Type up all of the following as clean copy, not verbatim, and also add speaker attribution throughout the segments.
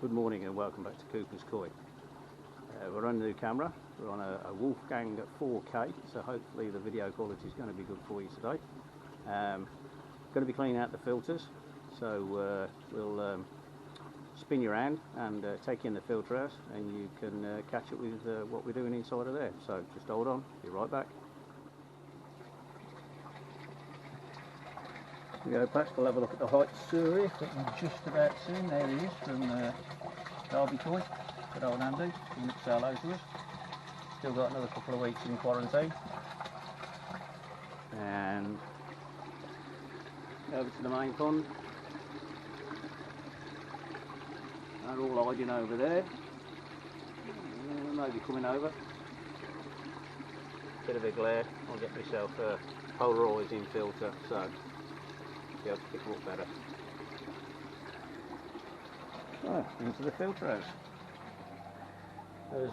Speaker 1: Good morning and welcome back to Kockney Koi. We're on a new camera. We're on a Wolfgang 4K, so hopefully the video quality is going to be good for you today. Going to be cleaning out the filters, so we'll spin you around and take in the filter out, and you can catch up with what we're doing inside of there. So just hold on, be right back. We go past, we'll have a look at the height sewer that you've just about seen. There he is from Derby Koi, good old Andy, he looks hello to us. Still got another couple of weeks in quarantine. And over to the main pond. They're all hiding over there. Maybe coming over. Bit of a glare, I'll get myself a polarising filter, so be able to pick them up better. So, into the filter house. As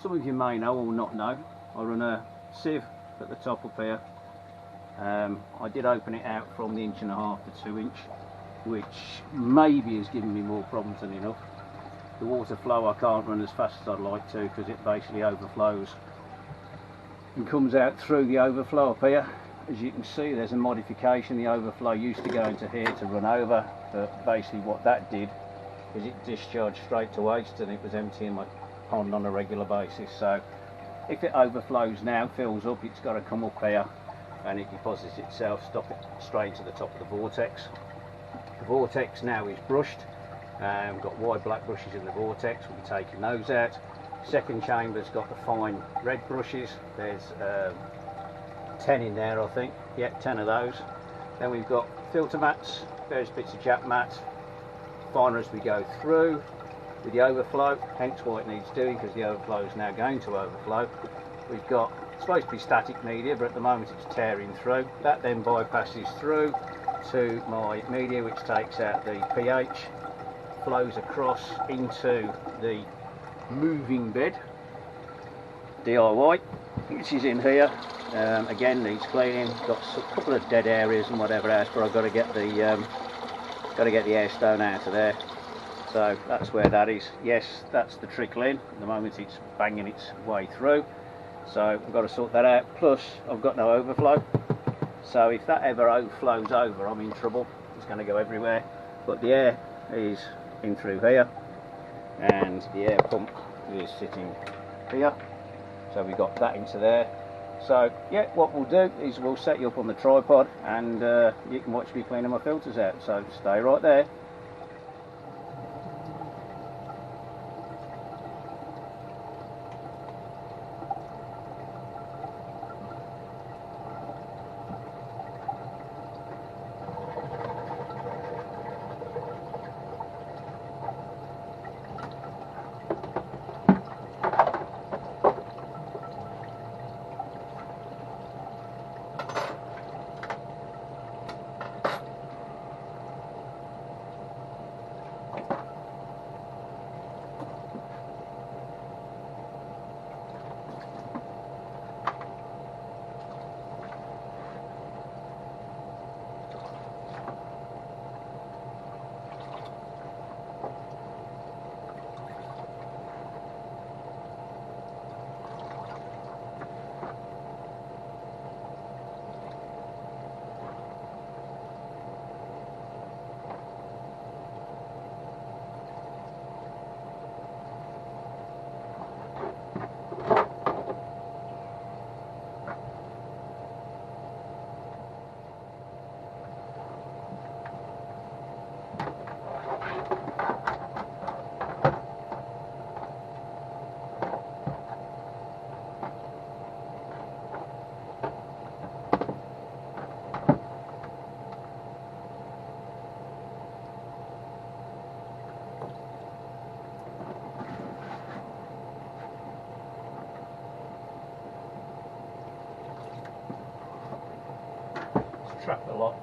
Speaker 1: some of you may know or not know, I run a Sieve at the top up here. I did open it out from the 1.5 to 2 inch, which maybe has given me more problems than enough. The water flow I can't run as fast as I'd like to because it basically overflows and comes out through the overflow up here. As you can see, there's a modification. The overflow used to go into here to run over, but basically what that did is it discharged straight to waste and it was emptying my pond on a regular basis. So if it overflows now, fills up, it's got to come up here and it deposits itself, stop it straight to the top of the vortex. The vortex now is brushed. We've got wide black brushes in the vortex, we'll be taking those out. Second chamber's got the fine red brushes. There's 10 in there, I think. Yeah, 10 of those. Then we've got filter mats, various bits of jack mat, finer as we go through with the overflow, hence why it needs doing, because the overflow is now going to overflow. We've got, it's supposed to be static media, but at the moment it's tearing through. That then bypasses through to my media, which takes out the pH, flows across into the moving bed DIY, which is in here. Again, needs cleaning. Got a couple of dead areas and whatever else, but I've got to get the air stone out of there. So that's where that is. Yes, that's the trickle in. At the moment it's banging its way through, so I've got to sort that out. Plus I've got no overflow, so if that ever overflows over, I'm in trouble. It's going to go everywhere. But the air is in through here, and the air pump is sitting here, so we've got that into there. So yeah, what we'll do is we'll set you up on the tripod and you can watch me cleaning my filters out, so stay right there. Trapped a lot.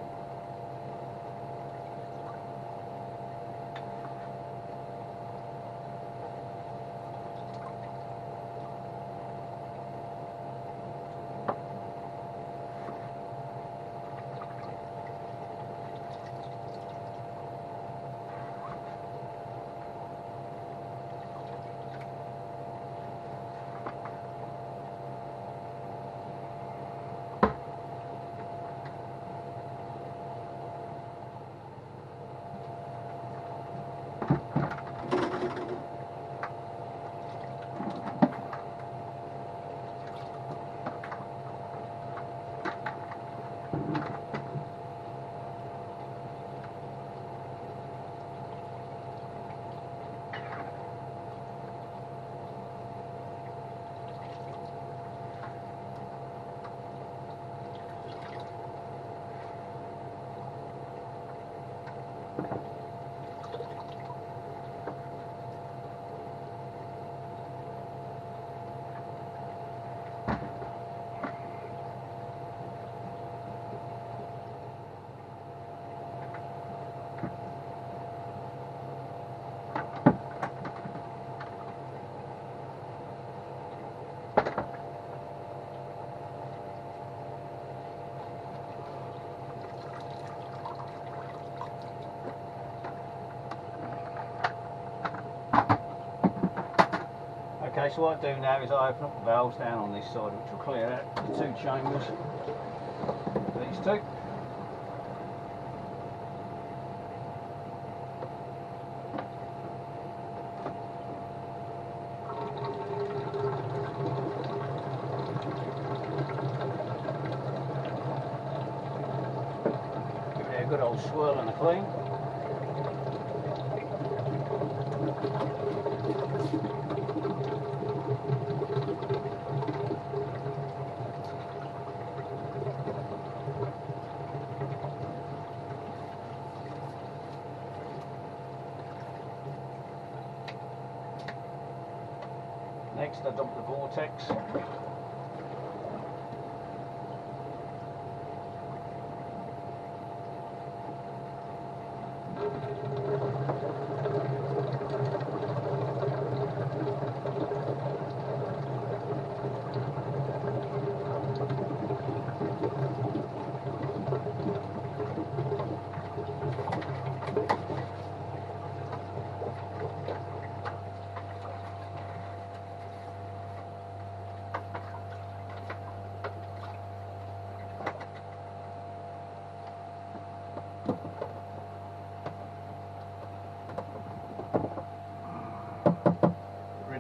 Speaker 1: Okay, so what I do now is I open up the valves down on this side, which will clear out the two chambers, these two. Give it a good old swirl and a clean. Next I dump the vortex.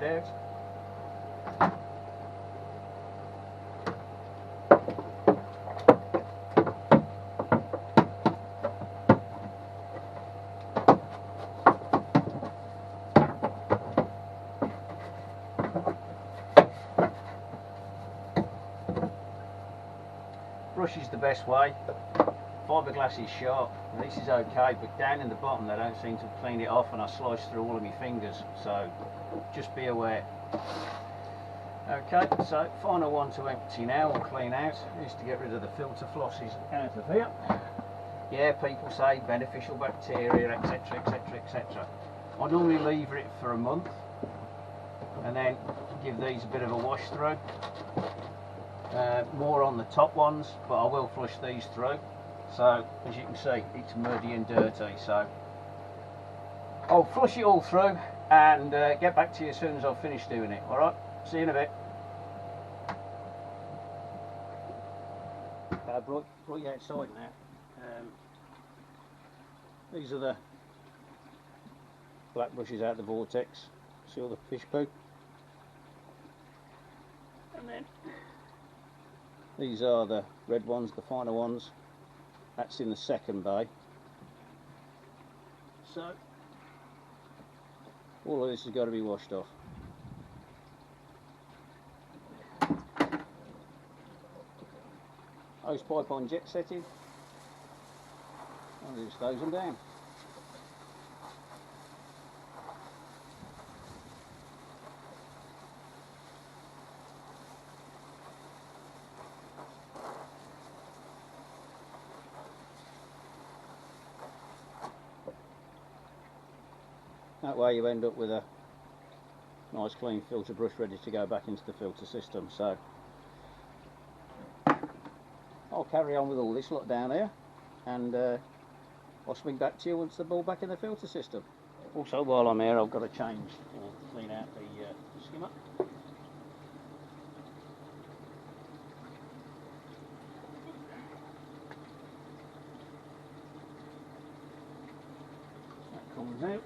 Speaker 1: Out. Brush is the best way. Fiberglass is sharp. This is okay, but down in the bottom they don't seem to clean it off, and I slice through all of my fingers, so just be aware. Okay, so final one to empty now or clean out is to get rid of the filter flosses out of here. Yeah, people say beneficial bacteria, etc, etc, etc. I normally leave it for a month and then give these a bit of a wash through. More on the top ones, but I will flush these through. So as you can see, it's muddy and dirty, so I'll flush it all through and get back to you as soon as I've finished doing it. Alright, see you in a bit. I brought you outside now. These are the black brushes out of the vortex. See all the fish poo? And then these are the red ones, the finer ones. That's in the second bay. So all of this has got to be washed off. Hose pipe on jet setting. I'll just hose them down. That way you end up with a nice clean filter brush ready to go back into the filter system. So I'll carry on with all this lot down here, and I'll swing back to you once they're all back in the filter system. Also, while I'm here, I've got to change or clean out the skimmer. That comes out.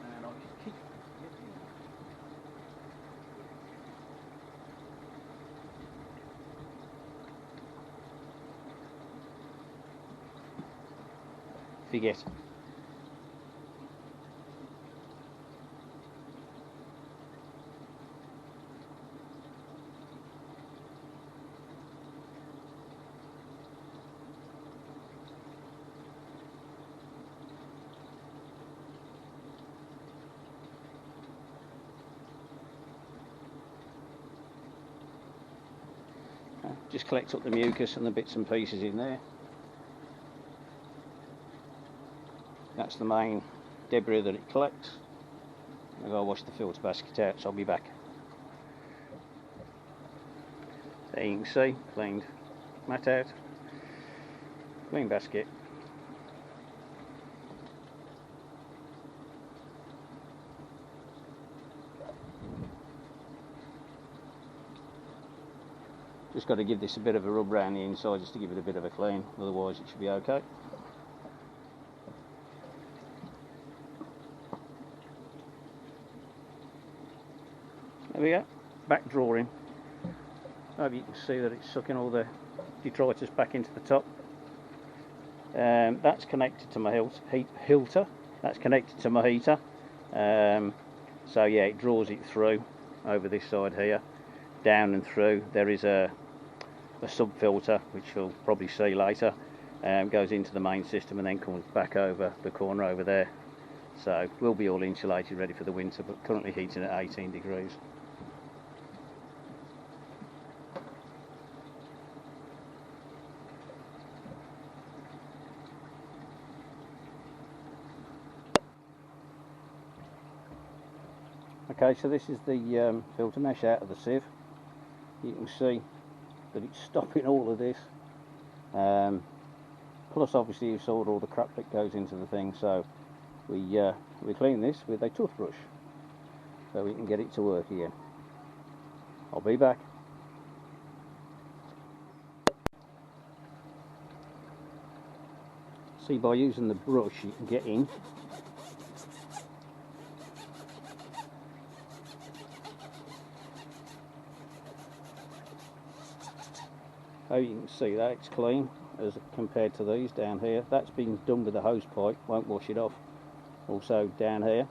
Speaker 1: And I'll just keep forget. just collect up the mucus and the bits and pieces in there. That's the main debris that it collects. I'll go wash the filter basket out, so I'll be back. There you can see, cleaned mat out, clean basket. Just got to give this a bit of a rub around the inside just to give it a bit of a clean, otherwise it should be okay. There we go, back drawing. Hope you can see that it's sucking all the detritus back into the top. That's connected to my heater. That's connected to my heater. So yeah, it draws it through over this side here, down and through. There is a sub filter, which you'll probably see later, goes into the main system and then comes back over the corner over there. So we'll be all insulated, ready for the winter, but currently heating at 18 degrees. Okay, so this is the filter mesh out of the sieve. You can see that it's stopping all of this. Plus obviously you saw all the crap that goes into the thing, so we clean this with a toothbrush so we can get it to work again. I'll be back. See, by using the brush you can get in. Oh, you can see that it's clean as compared to these down here. That's been done with the hose pipe, won't wash it off. Also down here.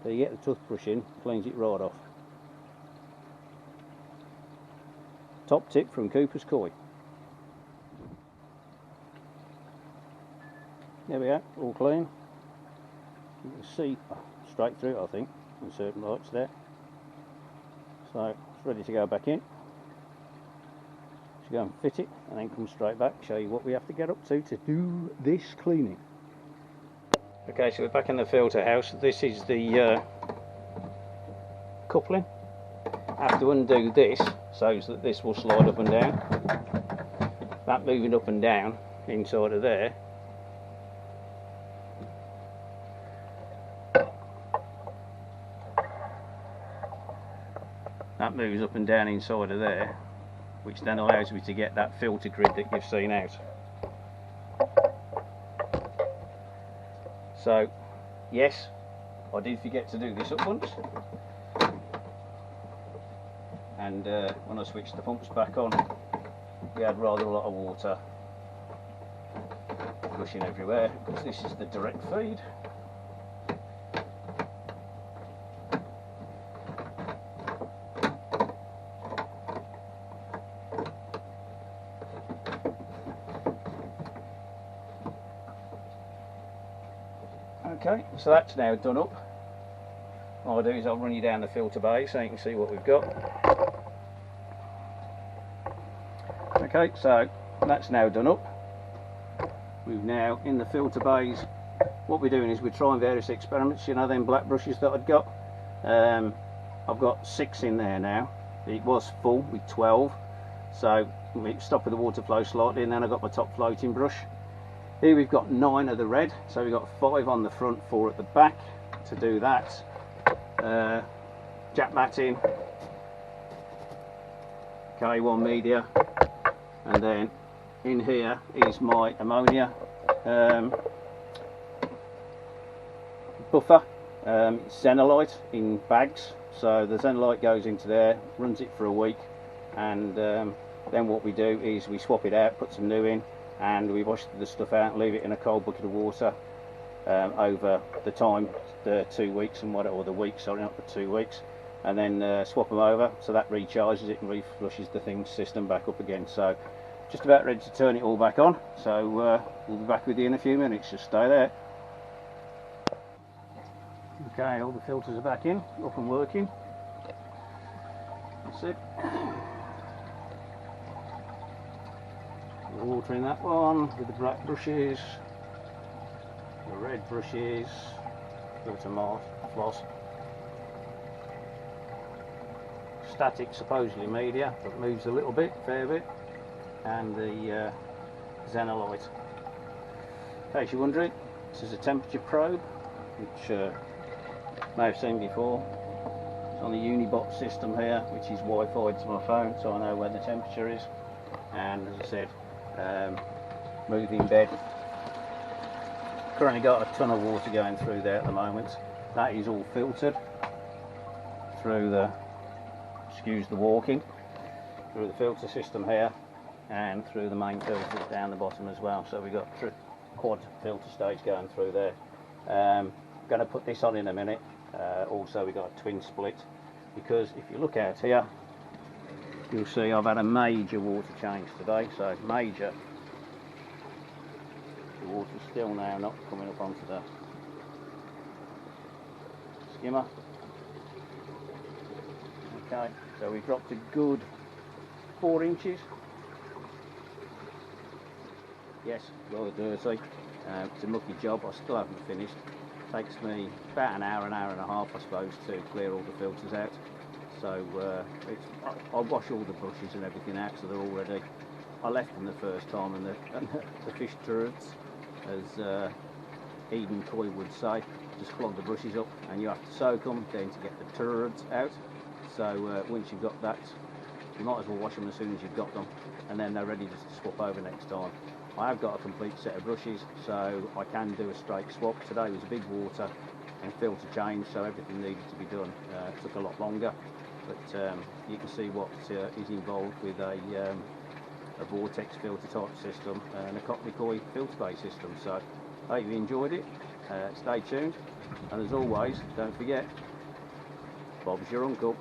Speaker 1: So you get the toothbrush in, cleans it right off. Top tip from Cooper's Koi. There we go, all clean. You can see straight through it, I think, in certain lights there. So it's ready to go back in. Just go and fit it and then come straight back, show you what we have to get up to do this cleaning. Okay, so we're back in the filter house. This is the coupling. I have to undo this so that this will slide up and down. That moving up and down inside of there. That moves up and down inside of there, which then allows me to get that filter grid that you've seen out. So, yes, I did forget to do this up once. And when I switched the pumps back on, we had rather a lot of water gushing everywhere, because this is the direct feed. Okay, so that's now done up. All I'll do is I'll run you down the filter bay so you can see what we've got. Okay, so that's now done up. We've now, in the filter bays, what we're doing is we're trying various experiments. You know them black brushes that I'd got? I've got 6 in there now. It was full with 12. So we stopped the water flow slightly, and then I got my top floating brush. Here we've got 9 of the red, so we've got 5 on the front, 4 at the back. To do that, jack that in, K1 media, and then in here is my ammonia buffer, xenolite in bags. So the xenolite goes into there, runs it for a week, and then what we do is we swap it out, put some new in, and we wash the stuff out and leave it in a cold bucket of water over the time, the 2 weeks and whatever, or the week, sorry, not the 2 weeks, and then swap them over, so that recharges it and reflushes the thing system back up again. So just about ready to turn it all back on, so we'll be back with you in a few minutes. Just stay there. Okay, all the filters are back in, up and working. That's it. Water in that one with the black brushes, the red brushes, filter floss. Static supposedly media, but moves a little bit, fair bit, and the xenolite. In case you're wondering, this is a temperature probe, which you may have seen before. It's on the Unibot system here, which is Wi-Fi to my phone, so I know where the temperature is. And as I said, moving bed. Currently got a ton of water going through there at the moment. That is all filtered through the, excuse the walking, through the filter system here and through the main filter down the bottom as well. So we've got quad filter stage going through there. Going to put this on in a minute. Also we've got a twin split, because if you look out here you'll see I've had a major water change today. So major, the water's still now not coming up onto the skimmer. Okay, so we've dropped a good 4 inches. Yes, rather dirty. It's a mucky job. I still haven't finished. Takes me about an hour and a half, I suppose, to clear all the filters out. So I'll wash all the brushes and everything out, so they're all ready. I left them the first time, and the fish turds, as Kockney Koi would say, just clog the brushes up, and you have to soak them then to get the turds out. So once you've got that, you might as well wash them as soon as you've got them, and then they're ready to swap over next time. I have got a complete set of brushes, so I can do a straight swap. Today was a big water and filter change, so everything needed to be done. It took a lot longer, but you can see what is involved with a vortex filter type system and a Kockney Koi filter based system. So I hope you enjoyed it. Stay tuned, and as always, don't forget, Bob's your uncle.